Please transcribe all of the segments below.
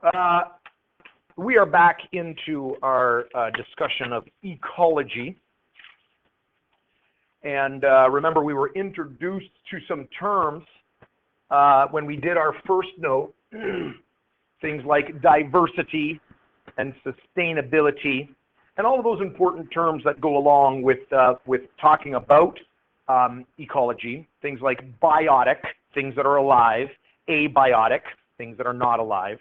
Uh, we are back into our discussion of ecology. And remember, we were introduced to some terms when we did our first note, things like diversity and sustainability, and all of those important terms that go along with talking about ecology, things like biotic, things that are alive, abiotic, things that are not alive.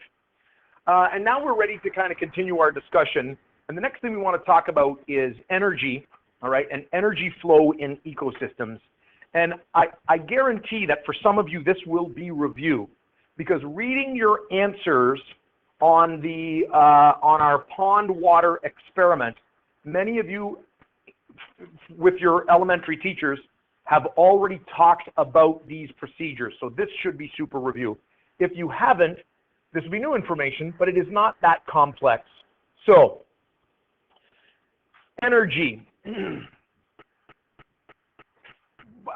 And now we're ready to kind of continue our discussion. And the next thing we want to talk about is energy, all right, and energy flow in ecosystems. And I guarantee that for some of you, this will be review, because reading your answers on our pond water experiment, many of you with your elementary teachers have already talked about these procedures. So this should be super review. If you haven't, this will be new information, but it is not that complex. So, energy.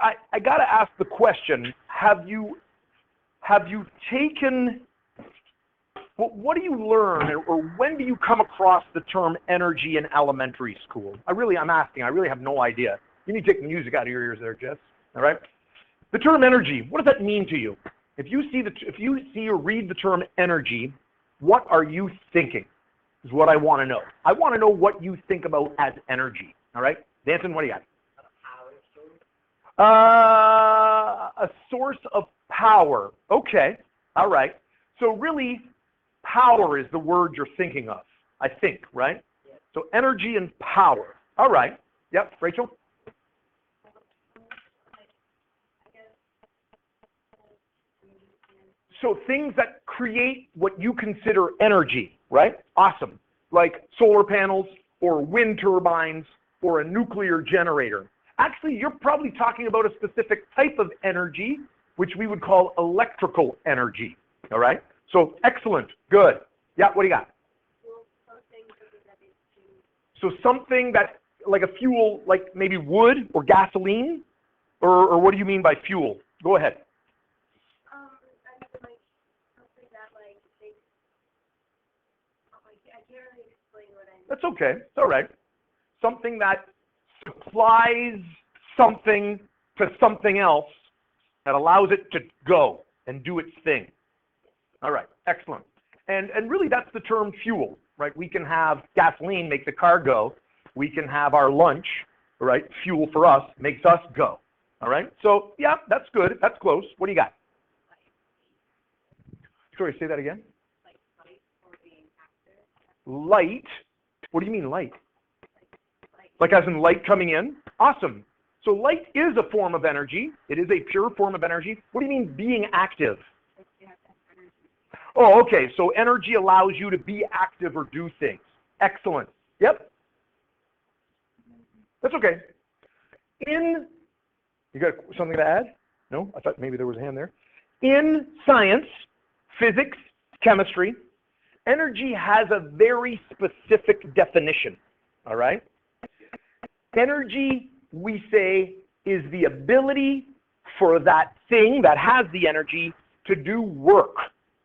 I got to ask the question, have you taken, what do you learn, or when do you come across the term energy in elementary school? I'm asking, I really have no idea. You need to take the music out of your ears there, Jess, all right? The term energy, what does that mean to you? If you see or read the term energy, what are you thinking is what I want to know. I want to know what you think about as energy, all right? Danton, what do you got? A source of power. Okay, all right. So really, power is the word you're thinking of, I think, right? Yeah. So energy and power. All right. Yep, Rachel? So things that create what you consider energy, right? Awesome. Like solar panels or wind turbines or a nuclear generator. Actually, you're probably talking about a specific type of energy, which we would call electrical energy, all right? So excellent, good. Yeah, what do you got? So something that, like a fuel, like maybe wood or gasoline? Or what do you mean by fuel? Go ahead. That's okay. It's all right. Something that supplies something to something else that allows it to go and do its thing. All right. Excellent. And really, that's the term fuel, right? We can have gasoline make the car go. We can have our lunch, right? Fuel for us makes us go. All right. So yeah, that's good. That's close. What do you got? Sorry, say that again. Light. What do you mean light? Like as in light coming in? Awesome. So light is a form of energy. It is a pure form of energy. What do you mean being active? Oh, okay. So energy allows you to be active or do things. Excellent. Yep. That's okay. You got something to add? No? I thought maybe there was a hand there. In science, physics, chemistry, energy has a very specific definition, all right? Energy, we say, is the ability for that thing that has the energy to do work.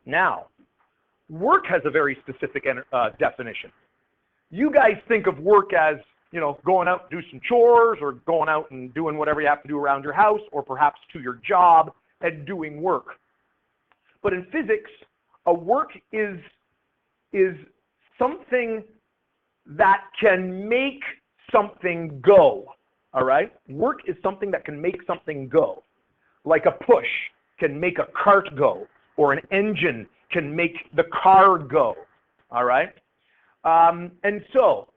Now, work has a very specific definition. You guys think of work as, you know, going out and do some chores or going out and doing whatever you have to do around your house or perhaps to your job and doing work. But in physics, a work is something that can make something go, all right? Work is something that can make something go. Like a push can make a cart go, or an engine can make the car go, all right? And so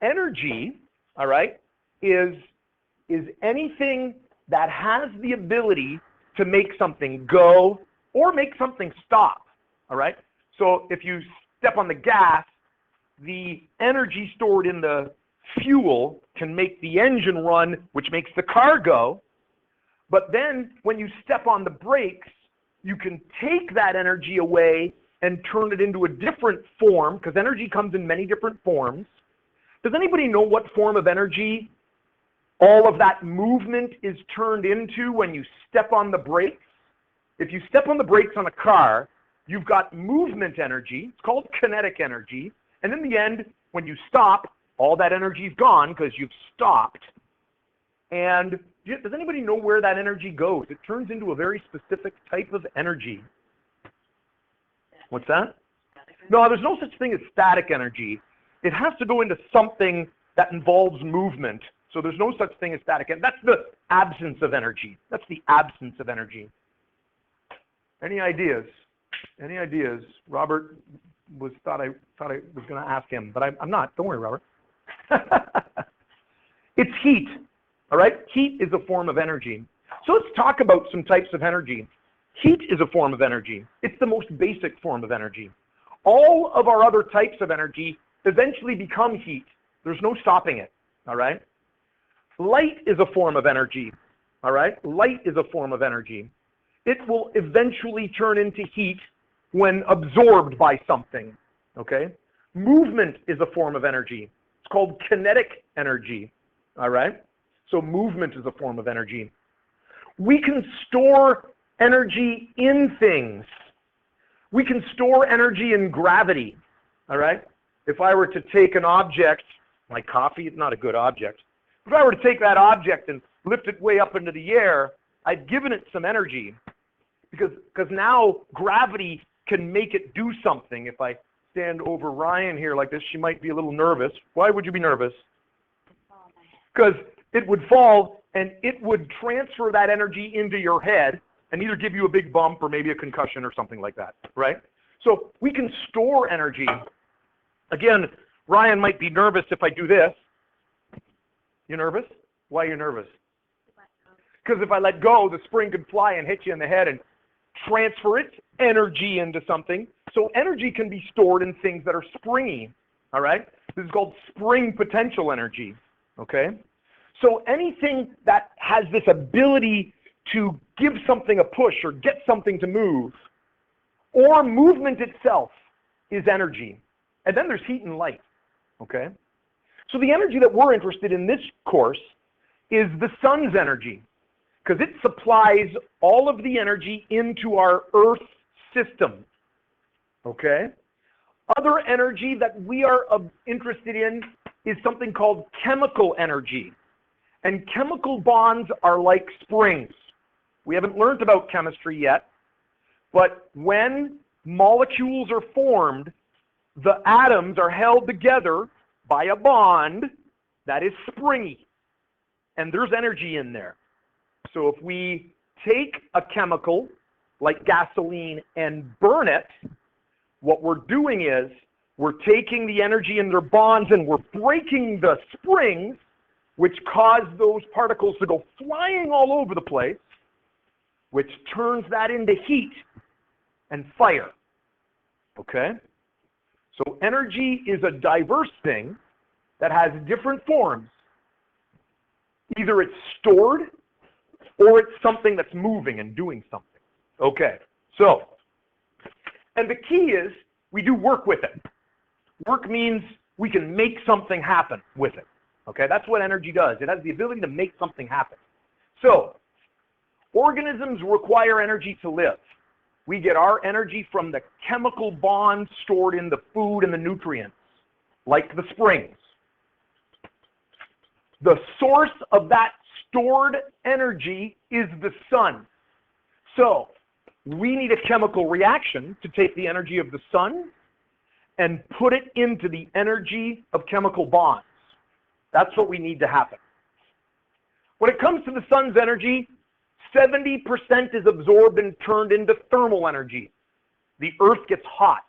energy, all right, is anything that has the ability to make something go or make something stop, all right? So if you step on the gas, the energy stored in the fuel can make the engine run, which makes the car go. But then when you step on the brakes, you can take that energy away and turn it into a different form, because energy comes in many different forms. Does anybody know what form of energy all of that movement is turned into when you step on the brakes? If you step on the brakes on a car, you've got movement energy. It's called kinetic energy. And in the end, when you stop, all that energy is gone because you've stopped. And does anybody know where that energy goes? It turns into a very specific type of energy. What's that? No, there's no such thing as static energy. It has to go into something that involves movement. So there's no such thing as static. And that's the absence of energy. That's the absence of energy. Any ideas? Any ideas? Robert thought I was going to ask him, but I'm not. Don't worry, Robert. It's heat. All right? Heat is a form of energy. So let's talk about some types of energy. Heat is a form of energy. It's the most basic form of energy. All of our other types of energy eventually become heat. There's no stopping it. All right? Light is a form of energy. All right? Light is a form of energy. It will eventually turn into heat when absorbed by something. Okay? Movement is a form of energy. It's called kinetic energy. All right? So movement is a form of energy. We can store energy in things. We can store energy in gravity. All right? If I were to take an object, like coffee, it's not a good object. If I were to take that object and lift it way up into the air, I've given it some energy because now gravity can make it do something. If I stand over Ryan here like this, she might be a little nervous. Why would you be nervous? Because it would fall and it would transfer that energy into your head and either give you a big bump or maybe a concussion or something like that, right? So we can store energy. Again, Ryan might be nervous if I do this. You nervous? Why are you nervous? Because if I let go, the spring could fly and hit you in the head and transfer its energy into something. So energy can be stored in things that are springy, all right? This is called spring potential energy, okay? So anything that has this ability to give something a push or get something to move, or movement itself, is energy. And then there's heat and light, okay? So the energy that we're interested in this course is the sun's energy, because it supplies all of the energy into our Earth system, okay? Other energy that we are interested in is something called chemical energy. And chemical bonds are like springs. We haven't learned about chemistry yet, but when molecules are formed, the atoms are held together by a bond that is springy, and there's energy in there. So if we take a chemical like gasoline and burn it, what we're doing is we're taking the energy in their bonds and we're breaking the springs, which cause those particles to go flying all over the place, which turns that into heat and fire. Okay? So energy is a diverse thing that has different forms. Either it's stored or it's something that's moving and doing something. Okay, so, and the key is we do work with it. Work means we can make something happen with it. Okay, that's what energy does. It has the ability to make something happen. So, organisms require energy to live. We get our energy from the chemical bonds stored in the food and the nutrients, like the springs. The source of that stored energy is the sun. So, we need a chemical reaction to take the energy of the sun and put it into the energy of chemical bonds. That's what we need to happen. When it comes to the sun's energy, 70% is absorbed and turned into thermal energy. The earth gets hot.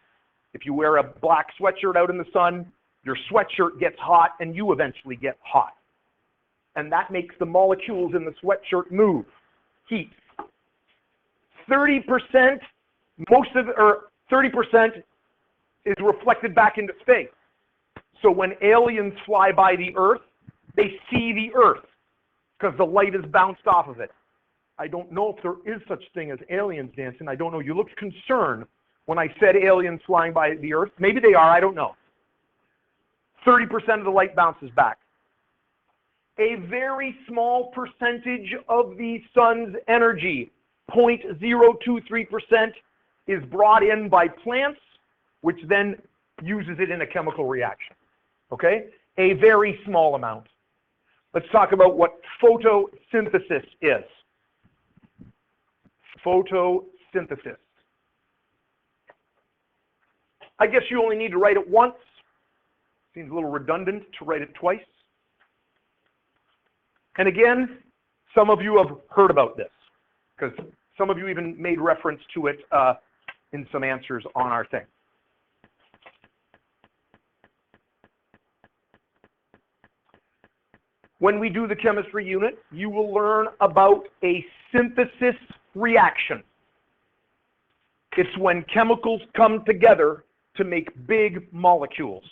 If you wear a black sweatshirt out in the sun, your sweatshirt gets hot and you eventually get hot. And that makes the molecules in the sweatshirt move, heat. 30%, 30% is reflected back into space. So when aliens fly by the Earth, they see the Earth because the light is bounced off of it. I don't know if there is such thing as aliens, Danson. I don't know. You looked concerned when I said aliens flying by the Earth. Maybe they are. I don't know. 30% of the light bounces back. A very small percentage of the sun's energy, 0.023%, is brought in by plants, which then uses it in a chemical reaction. Okay? A very small amount. Let's talk about what photosynthesis is. Photosynthesis. I guess you only need to write it once. Seems a little redundant to write it twice. And again, some of you have heard about this, because some of you even made reference to it in some answers on our thing. When we do the chemistry unit, you will learn about a synthesis reaction. It's when chemicals come together to make big molecules.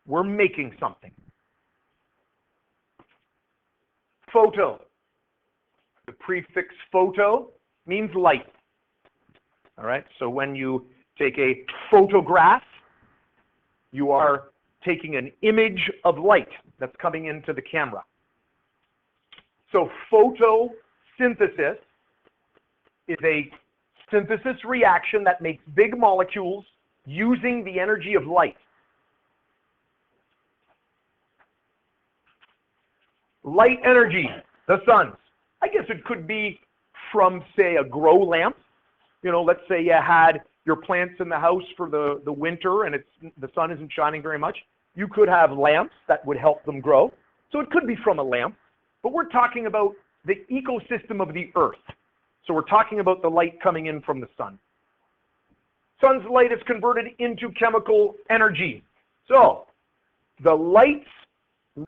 We're making something. Photo. The prefix photo means light. All right, so when you take a photograph, you are taking an image of light that's coming into the camera. So photosynthesis is a synthesis reaction that makes big molecules using the energy of light. Light energy, the sun. I guess it could be from, say, a grow lamp. You know, let's say you had your plants in the house for the winter and the sun isn't shining very much. You could have lamps that would help them grow. So it could be from a lamp, but we're talking about the ecosystem of the earth. So we're talking about the light coming in from the sun. Sun's light is converted into chemical energy. So the light's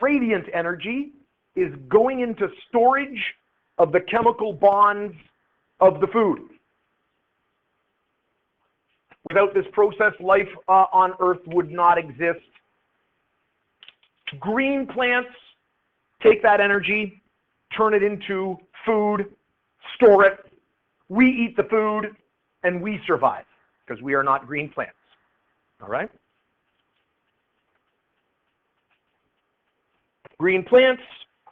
radiant energy is going into storage of the chemical bonds of the food. Without this process, life on Earth would not exist. Green plants take that energy, turn it into food, store it. We eat the food, and we survive, because we are not green plants. All right? Green plants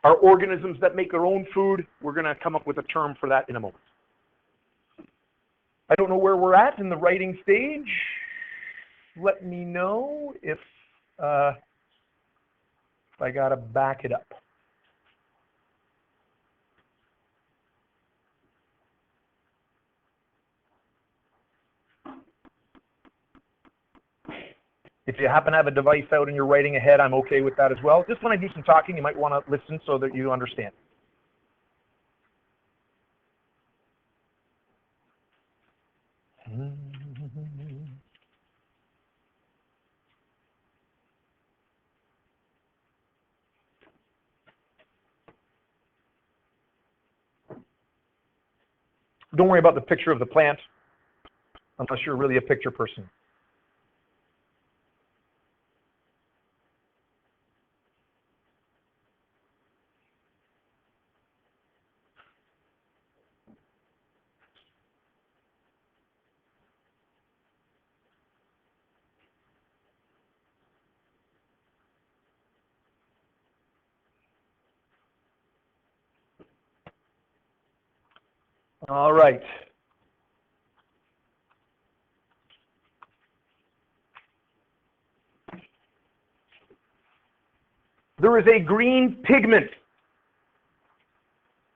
are organisms that make their own food. We're going to come up with a term for that in a moment. I don't know where we're at in the writing stage. Let me know if I got to back it up. If you happen to have a device out and you're writing ahead, I'm okay with that as well. Just when I do some talking, you might want to listen so that you understand. Don't worry about the picture of the plant unless you're really a picture person. All right. There is a green pigment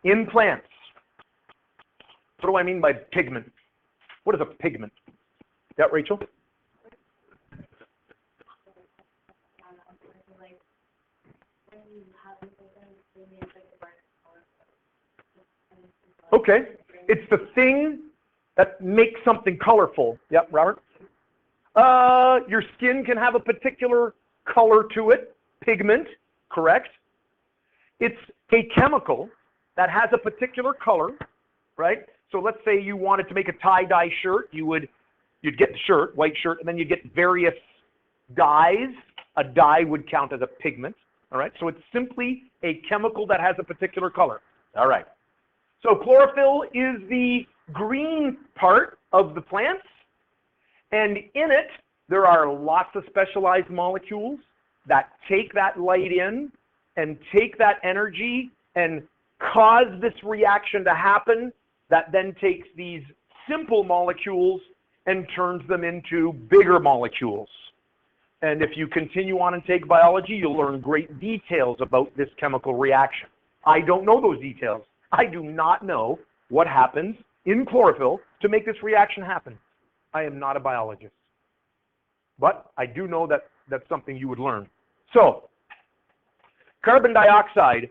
in plants. What do I mean by pigment? What is a pigment? Yeah, Rachel? Okay. It's the thing that makes something colorful. Yep, Robert? Your skin can have a particular color to it. Pigment, correct? It's a chemical that has a particular color, right? So let's say you wanted to make a tie-dye shirt. You'd get the shirt, white shirt, and then you'd get various dyes. A dye would count as a pigment, all right? So it's simply a chemical that has a particular color, all right? So chlorophyll is the green part of the plants, and in it, there are lots of specialized molecules that take that light in and take that energy and cause this reaction to happen that then takes these simple molecules and turns them into bigger molecules. And if you continue on and take biology, you'll learn great details about this chemical reaction. I don't know those details. I do not know what happens in chlorophyll to make this reaction happen. I am not a biologist. But I do know that that's something you would learn. So, carbon dioxide.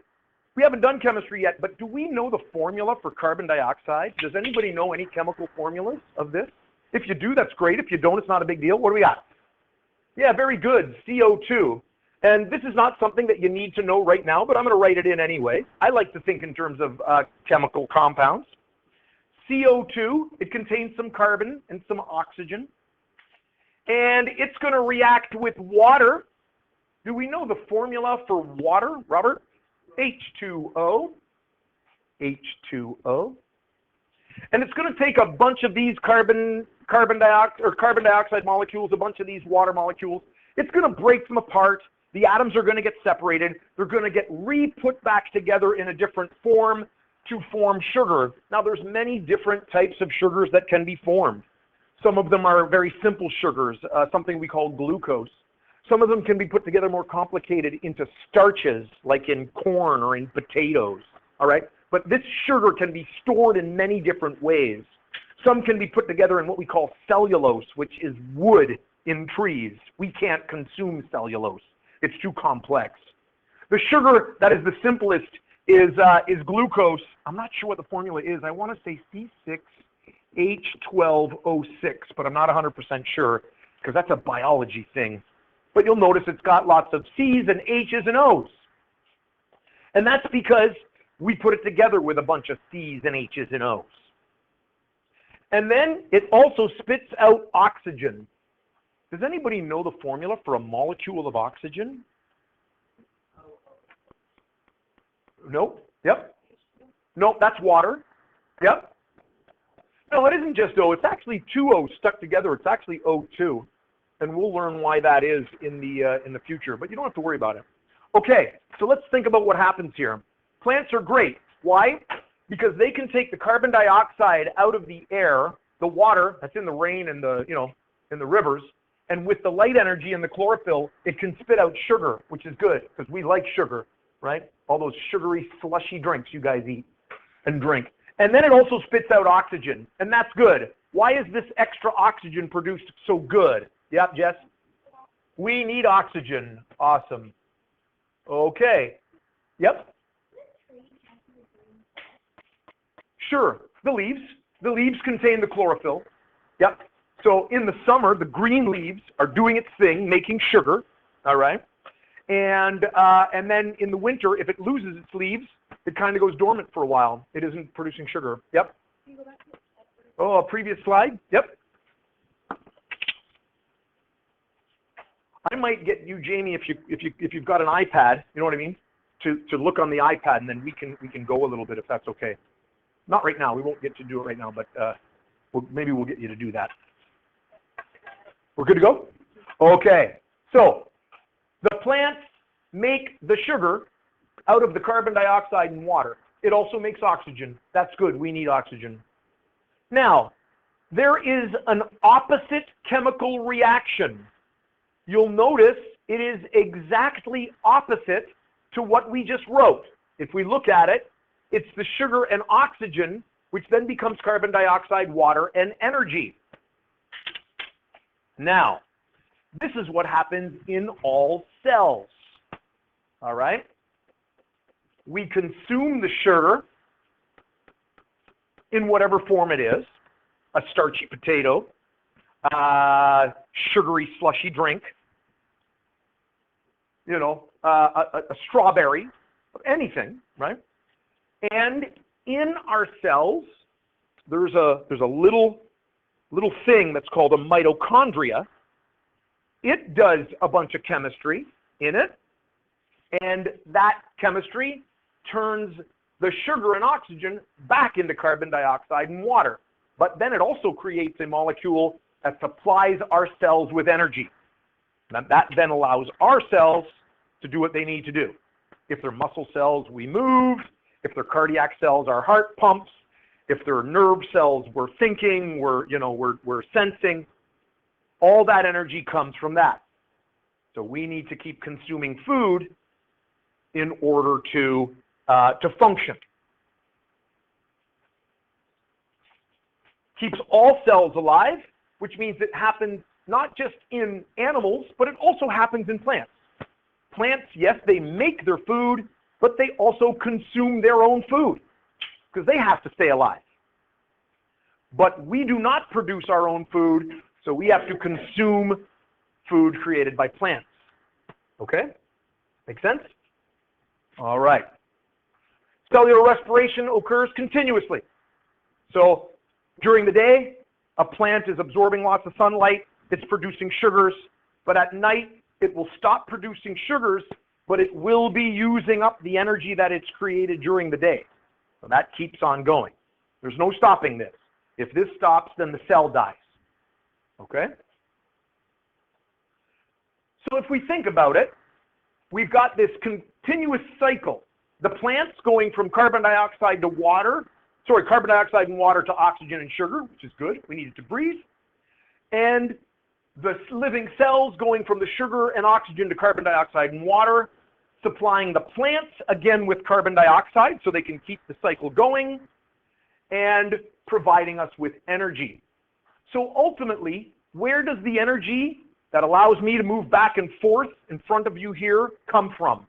We haven't done chemistry yet, but do we know the formula for carbon dioxide? Does anybody know any chemical formulas of this? If you do, that's great. If you don't, it's not a big deal. What do we got? Yeah, very good, CO2. And this is not something that you need to know right now, but I'm going to write it in anyway. I like to think in terms of chemical compounds. CO2, it contains some carbon and some oxygen. And it's going to react with water. Do we know the formula for water, Robert? H2O. H2O. And it's going to take a bunch of these carbon dioxide molecules, a bunch of these water molecules. It's going to break them apart. The atoms are going to get separated. They're going to get re-put back together in a different form to form sugar. Now, there's many different types of sugars that can be formed. Some of them are very simple sugars, something we call glucose. Some of them can be put together more complicated into starches, like in corn or in potatoes, all right? But this sugar can be stored in many different ways. Some can be put together in what we call cellulose, which is wood in trees. We can't consume cellulose. It's too complex. The sugar that is the simplest is glucose. I'm not sure what the formula is. I want to say C6H12O6, but I'm not 100% sure because that's a biology thing. But you'll notice it's got lots of C's and H's and O's. And that's because we put it together with a bunch of C's and H's and O's. And then it also spits out oxygen. Does anybody know the formula for a molecule of oxygen? Nope. Yep. Nope, that's water. Yep. No, it isn't just O. It's actually two O's stuck together. It's actually O2. And we'll learn why that is in the future. But you don't have to worry about it. Okay, so let's think about what happens here. Plants are great. Why? Because they can take the carbon dioxide out of the air, the water that's in the rain and in the rivers, and with the light energy and the chlorophyll, it can spit out sugar, which is good because we like sugar, right? All those sugary, slushy drinks you guys eat and drink. And then it also spits out oxygen, and that's good. Why is this extra oxygen produced so good? Yep, Jess? We need oxygen. Awesome. Okay. Yep. Sure. The leaves. The leaves contain the chlorophyll. Yep. So in the summer, the green leaves are doing its thing, making sugar. All right. And then in the winter, if it loses its leaves, it kind of goes dormant for a while. It isn't producing sugar. Yep. Oh, a previous slide. Yep. I might get you, Jamie, if you've got an iPad, you know what I mean, to look on the iPad, and then we can go a little bit if that's okay. Not right now. We won't get to do it right now, but maybe we'll get you to do that. We're good to go? Okay. So the plants make the sugar out of the carbon dioxide and water. It also makes oxygen. That's good. We need oxygen. Now, there is an opposite chemical reaction. You'll notice it is exactly opposite to what we just wrote. If we look at it, it's the sugar and oxygen, which then becomes carbon dioxide, water, and energy. Now, this is what happens in all cells. All right? We consume the sugar in whatever form it is, a starchy potato, sugary slushy drink, a strawberry, anything, right? And in our cells, there's a little thing that's called a mitochondria. It does a bunch of chemistry in it, and that chemistry turns the sugar and oxygen back into carbon dioxide and water. But then it also creates a molecule that supplies our cells with energy. That then allows our cells to do what they need to do. If they're muscle cells, we move. If they're cardiac cells, our heart pumps. If there are nerve cells, we're thinking, we're sensing. All that energy comes from that. So we need to keep consuming food in order to function. Keeps all cells alive, which means it happens not just in animals, but it also happens in plants. Plants, yes, they make their food, but they also consume their own food because they have to stay alive. But we do not produce our own food, so we have to consume food created by plants. Okay? Make sense? All right. Cellular respiration occurs continuously. So during the day, a plant is absorbing lots of sunlight, it's producing sugars, but at night it will stop producing sugars, but it will be using up the energy that it's created during the day. So that keeps on going. There's no stopping this. If this stops, then the cell dies. Okay? So if we think about it, we've got this continuous cycle. The plant's going from carbon dioxide and water to oxygen and sugar, which is good. We need it to breathe. And the living cells going from the sugar and oxygen to carbon dioxide and water, supplying the plants again with carbon dioxide so they can keep the cycle going, and providing us with energy. So ultimately, where does the energy that allows me to move back and forth in front of you here come from?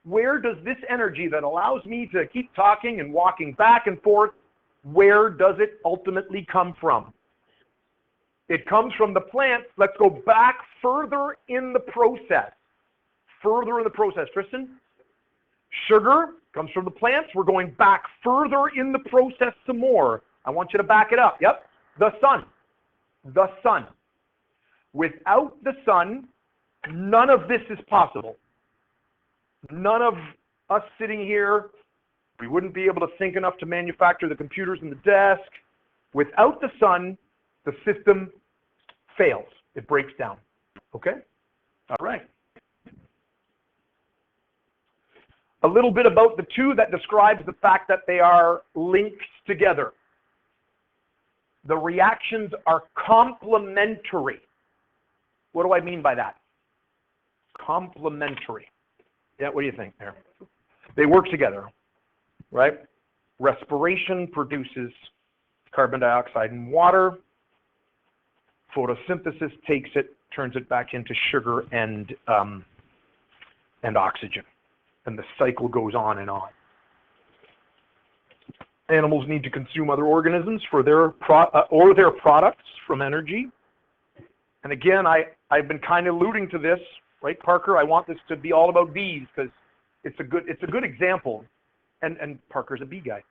Where does this energy that allows me to keep talking and walking back and forth, where does it ultimately come from? It comes from the plants. Let's go back further in the process. Further in the process, Tristan. Sugar comes from the plants. We're going back further in the process some more. I want you to back it up. Yep. The sun. The sun. Without the sun, none of this is possible. None of us sitting here, we wouldn't be able to think enough to manufacture the computers in the desk. Without the sun, the system fails. It breaks down. Okay? All right. A little bit about the two that describes the fact that they are linked together. The reactions are complementary. What do I mean by that? Complementary. Yeah, what do you think there? They work together, right? Respiration produces carbon dioxide and water. Photosynthesis takes it, turns it back into sugar and oxygen. And the cycle goes on and on. Animals need to consume other organisms for their products from energy. And again, I've been kind of alluding to this, right, Parker? I want this to be all about bees because it's a good example. And Parker's a bee guy,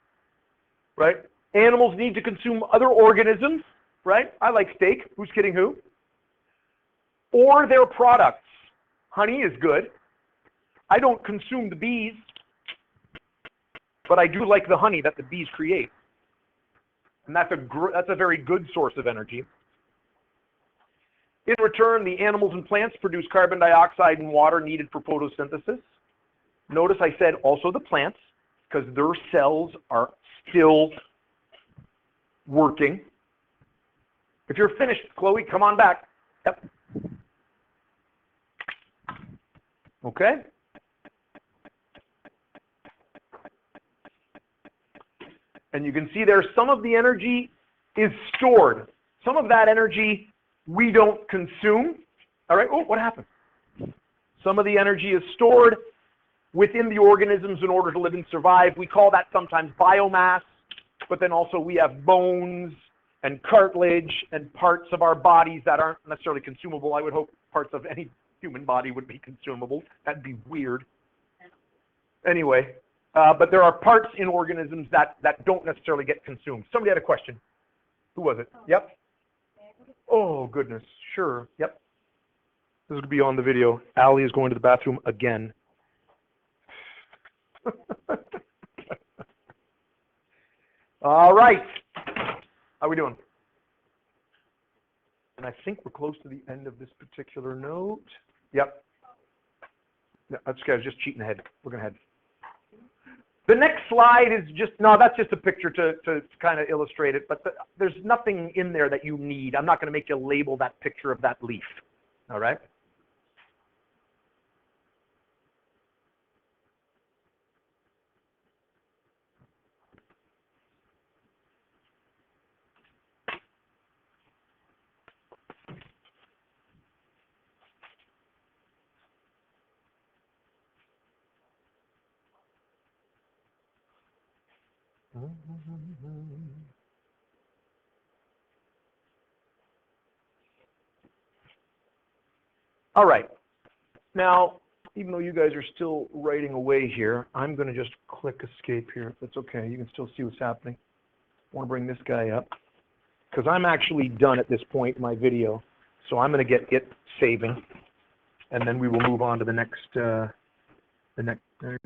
right? Animals need to consume other organisms, right? I like steak. Who's kidding who? Or their products. Honey is good. I don't consume the bees, but I do like the honey that the bees create. And that's a very good source of energy. In return, the animals and plants produce carbon dioxide and water needed for photosynthesis. Notice I said also the plants, because their cells are still working. If you're finished, Chloe, come on back. Yep. Okay? And you can see there some of the energy is stored. Some of that energy we don't consume. All right, oh, what happened? Some of the energy is stored within the organisms in order to live and survive. We call that sometimes biomass, but then also we have bones and cartilage and parts of our bodies that aren't necessarily consumable. I would hope parts of any human body would be consumable. That'd be weird. Anyway, but there are parts in organisms that don't necessarily get consumed. Somebody had a question. Who was it? Yep. Oh, goodness. Sure. Yep. This will be on the video. Allie is going to the bathroom again. All right. How are we doing? And I think we're close to the end of this particular note. Yep. Yeah, that's okay. I was just cheating ahead. Looking ahead. The next slide is just, no, that's just a picture to kind of illustrate it, but there's nothing in there that you need. I'm not going to make you label that picture of that leaf, all right? All right. Now, even though you guys are still writing away here, I'm going to just click escape here. If that's okay. You can still see what's happening. I want to bring this guy up because I'm actually done at this point in my video. So I'm going to get it saving, and then we will move on to the next.